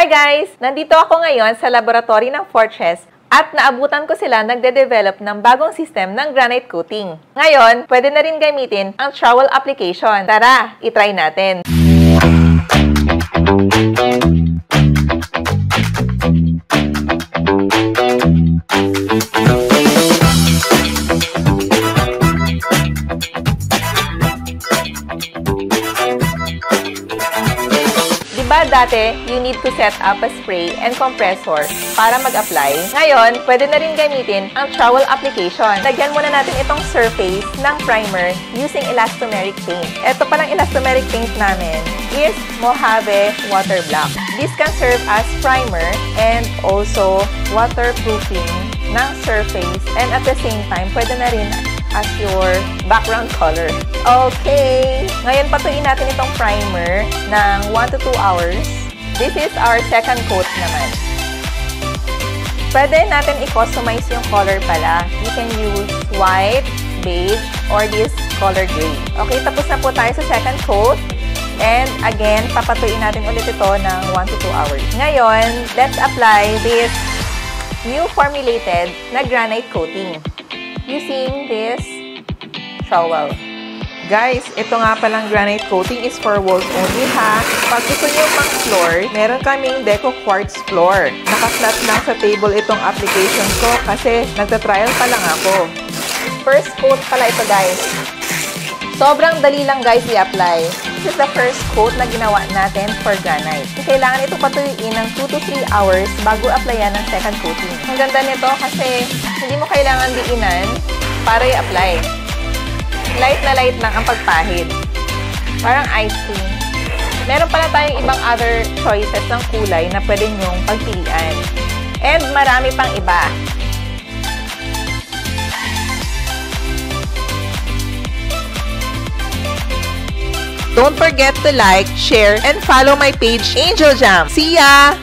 Hi guys! Nandito ako ngayon sa laboratory ng Fortress at naabutan ko sila nagde-develop ng bagong system ng granite coating. Ngayon, pwede na rin gamitin ang trowel application. Tara, itry natin! Diba dati, you need to set up a spray and compressor para mag-apply? Ngayon, pwede na rin gamitin ang trowel application. Lagyan muna natin itong surface ng primer using elastomeric paint. Ito palang elastomeric paint namin is Mojave Water Block. This can serve as primer and also waterproofing ng surface, and at the same time, pwede na rin as your background color. Okay! Ngayon, patuin natin itong primer ng 1 to 2 hours. This is our second coat naman. Pwede natin i-customize yung color pala. You can use white, beige, or this color gray. Okay, tapos na po tayo sa second coat. And again, papatuin natin ulit ito ng 1 to 2 hours. Ngayon, let's apply this new formulated na granite coating using this trowel. Guys, ito nga palang granite coating is for walls only ha. Pag gusto nyo pang floor, meron kaming Deco Quartz floor. Naka-flat lang sa table itong application ko kasi nagta-trial pa lang ako. First coat pala ito guys. Sobrang dali lang guys i-apply. This is the first coat na ginawa natin for granite. Kailangan ito patuyuin ng 2 to 3 hours bago applyan ng second coating. Ang ganda nito kasi hindi mo kailangan diinan para i-apply. Light na light lang ang pagpahid. Parang ice cream. Meron pala tayong ibang other choices ng kulay na pwede nyong pagpilian. And marami pang iba. Don't forget to like, share, and follow my page, Angel Jam. See ya!